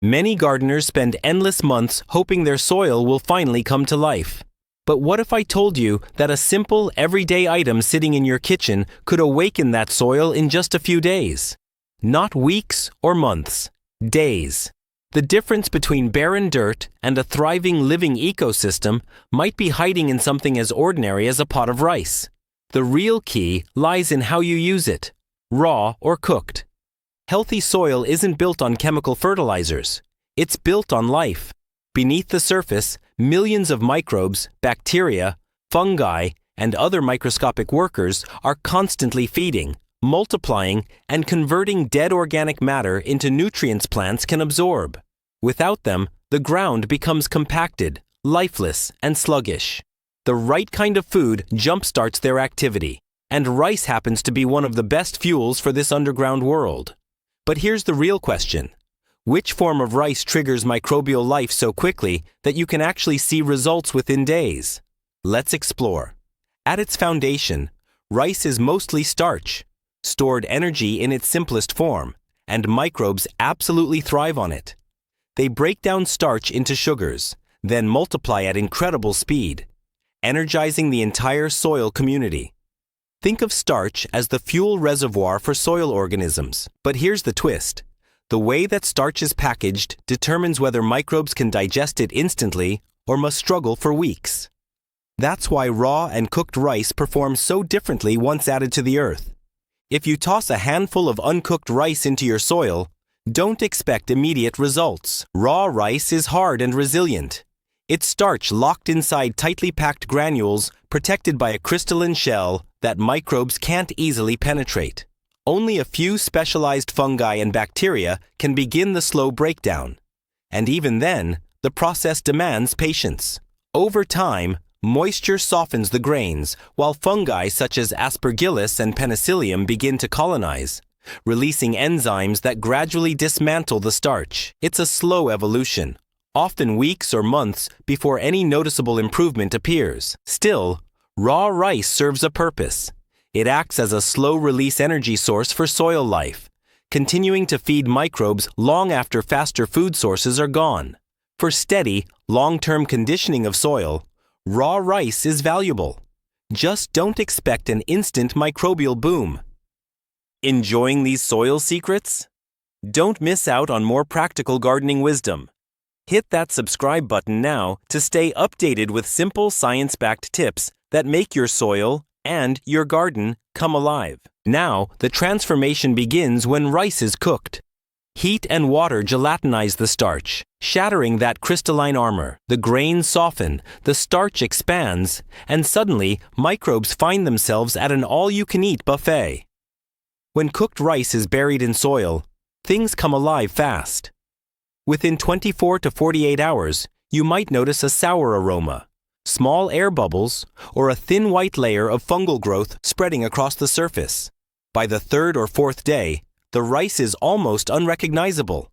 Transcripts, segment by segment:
Many gardeners spend endless months hoping their soil will finally come to life. But what if I told you that a simple, everyday item sitting in your kitchen could awaken that soil in just a few days? Not weeks or months, days. The difference between barren dirt and a thriving, living ecosystem might be hiding in something as ordinary as a pot of rice. The real key lies in how you use it, raw or cooked. Healthy soil isn't built on chemical fertilizers. It's built on life. Beneath the surface, millions of microbes, bacteria, fungi, and other microscopic workers are constantly feeding, multiplying, and converting dead organic matter into nutrients plants can absorb. Without them, the ground becomes compacted, lifeless, and sluggish. The right kind of food jumpstarts their activity, and rice happens to be one of the best fuels for this underground world. But here's the real question. Which form of rice triggers microbial life so quickly that you can actually see results within days? Let's explore. At its foundation, rice is mostly starch, stored energy in its simplest form, and microbes absolutely thrive on it. They break down starch into sugars, then multiply at incredible speed, energizing the entire soil community. Think of starch as the fuel reservoir for soil organisms. But here's the twist. The way that starch is packaged determines whether microbes can digest it instantly or must struggle for weeks. That's why raw and cooked rice perform so differently once added to the earth. If you toss a handful of uncooked rice into your soil, don't expect immediate results. Raw rice is hard and resilient. It's starch locked inside tightly packed granules protected by a crystalline shell that microbes can't easily penetrate. Only a few specialized fungi and bacteria can begin the slow breakdown. And even then, the process demands patience. Over time, moisture softens the grains, while fungi such as Aspergillus and Penicillium begin to colonize, releasing enzymes that gradually dismantle the starch. It's a slow evolution, often weeks or months before any noticeable improvement appears. Still, raw rice serves a purpose. It acts as a slow-release energy source for soil life, continuing to feed microbes long after faster food sources are gone. For steady, long-term conditioning of soil, raw rice is valuable. Just don't expect an instant microbial boom. Enjoying these soil secrets? Don't miss out on more practical gardening wisdom. Hit that subscribe button now to stay updated with simple science-backed tips that make your soil and your garden come alive. Now, the transformation begins when rice is cooked. Heat and water gelatinize the starch, shattering that crystalline armor. The grains soften, the starch expands, and suddenly, microbes find themselves at an all-you-can-eat buffet. When cooked rice is buried in soil, things come alive fast. Within 24 to 48 hours, you might notice a sour aroma, small air bubbles, or a thin white layer of fungal growth spreading across the surface. By the third or fourth day, the rice is almost unrecognizable,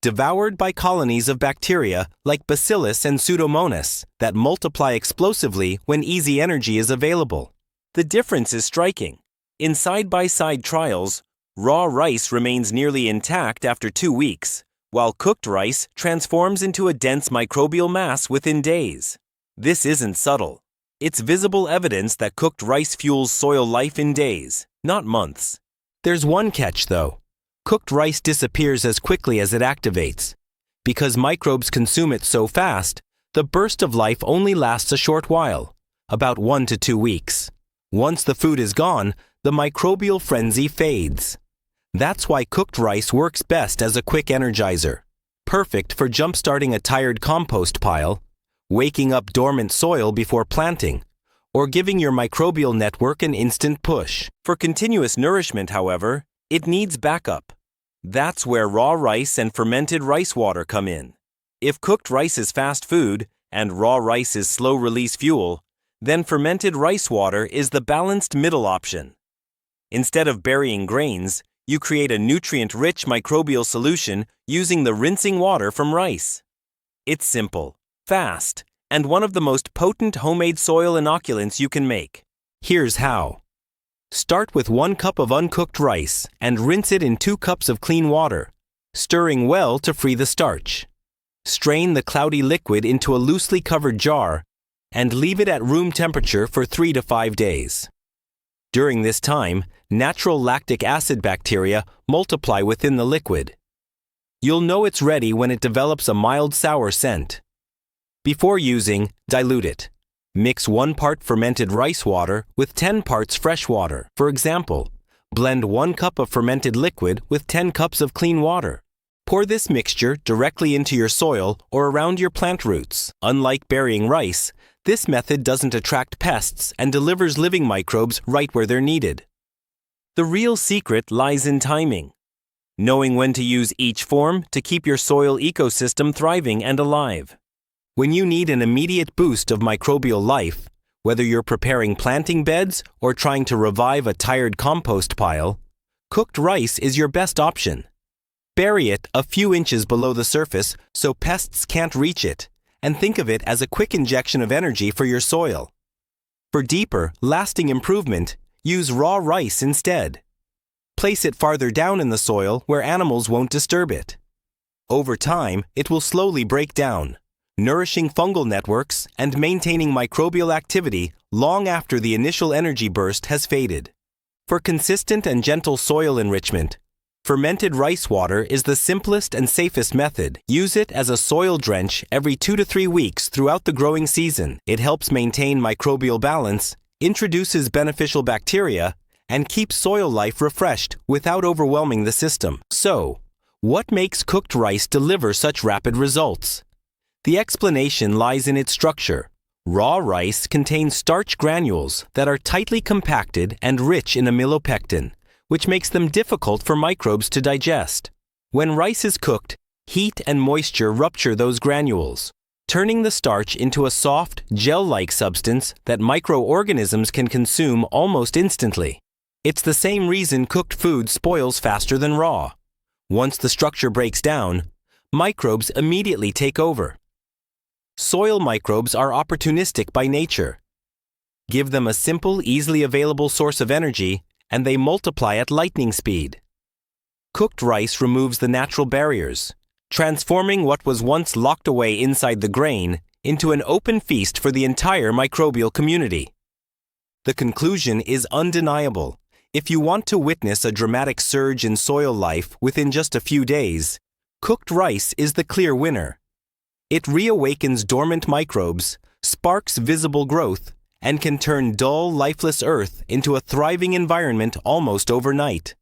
devoured by colonies of bacteria like Bacillus and Pseudomonas that multiply explosively when easy energy is available. The difference is striking. In side-by-side trials, raw rice remains nearly intact after 2 weeks, while cooked rice transforms into a dense microbial mass within days. This isn't subtle. It's visible evidence that cooked rice fuels soil life in days, not months. There's one catch, though. Cooked rice disappears as quickly as it activates. Because microbes consume it so fast, the burst of life only lasts a short while, about 1 to 2 weeks. Once the food is gone, the microbial frenzy fades. That's why cooked rice works best as a quick energizer, perfect for jump-starting a tired compost pile, waking up dormant soil before planting, or giving your microbial network an instant push. For continuous nourishment, however, it needs backup. That's where raw rice and fermented rice water come in. If cooked rice is fast food and raw rice is slow-release fuel, then fermented rice water is the balanced middle option. Instead of burying grains, you create a nutrient-rich microbial solution using the rinsing water from rice. It's simple, fast, and one of the most potent homemade soil inoculants you can make. Here's how. Start with 1 cup of uncooked rice and rinse it in 2 cups of clean water. stirring well to free the starch. Strain the cloudy liquid into a loosely covered jar and leave it at room temperature for 3 to 5 days. During this time, natural lactic acid bacteria multiply within the liquid. You'll know it's ready when it develops a mild sour scent. Before using, dilute it. Mix 1 part fermented rice water with 10 parts fresh water. For example, blend 1 cup of fermented liquid with 10 cups of clean water. Pour this mixture directly into your soil or around your plant roots. Unlike burying rice, this method doesn't attract pests and delivers living microbes right where they're needed. The real secret lies in timing. Knowing when to use each form to keep your soil ecosystem thriving and alive. When you need an immediate boost of microbial life, whether you're preparing planting beds or trying to revive a tired compost pile, cooked rice is your best option. Bury it a few inches below the surface so pests can't reach it, and think of it as a quick injection of energy for your soil. For deeper, lasting improvement, use raw rice instead. Place it farther down in the soil where animals won't disturb it. Over time, it will slowly break down, nourishing fungal networks and maintaining microbial activity long after the initial energy burst has faded. For consistent and gentle soil enrichment, fermented rice water is the simplest and safest method. Use it as a soil drench every 2 to 3 weeks throughout the growing season. It helps maintain microbial balance, introduces beneficial bacteria, and keeps soil life refreshed without overwhelming the system. So, what makes cooked rice deliver such rapid results? The explanation lies in its structure. Raw rice contains starch granules that are tightly compacted and rich in amylopectin, which makes them difficult for microbes to digest. When rice is cooked, heat and moisture rupture those granules, turning the starch into a soft, gel-like substance that microorganisms can consume almost instantly. It's the same reason cooked food spoils faster than raw. Once the structure breaks down, microbes immediately take over. Soil microbes are opportunistic by nature. Give them a simple, easily available source of energy, and they multiply at lightning speed. Cooked rice removes the natural barriers, transforming what was once locked away inside the grain into an open feast for the entire microbial community. The conclusion is undeniable. If you want to witness a dramatic surge in soil life within just a few days, cooked rice is the clear winner. It reawakens dormant microbes, sparks visible growth, and can turn dull, lifeless earth into a thriving environment almost overnight.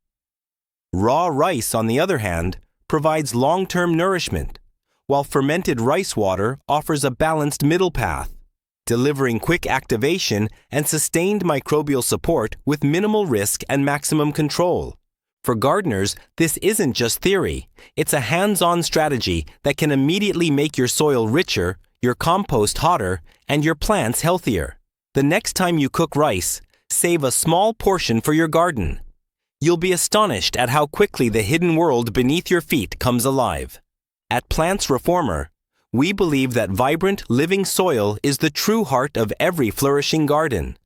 Raw rice, on the other hand, provides long-term nourishment, while fermented rice water offers a balanced middle path, delivering quick activation and sustained microbial support with minimal risk and maximum control. For gardeners, this isn't just theory. It's a hands-on strategy that can immediately make your soil richer, your compost hotter, and your plants healthier. The next time you cook rice, save a small portion for your garden. You'll be astonished at how quickly the hidden world beneath your feet comes alive. At Plants Reformer, we believe that vibrant, living soil is the true heart of every flourishing garden.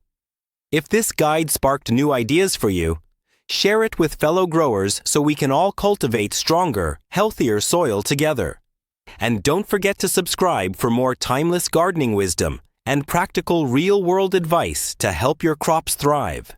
If this guide sparked new ideas for you, share it with fellow growers so we can all cultivate stronger, healthier soil together. And don't forget to subscribe for more timeless gardening wisdom and practical real-world advice to help your crops thrive.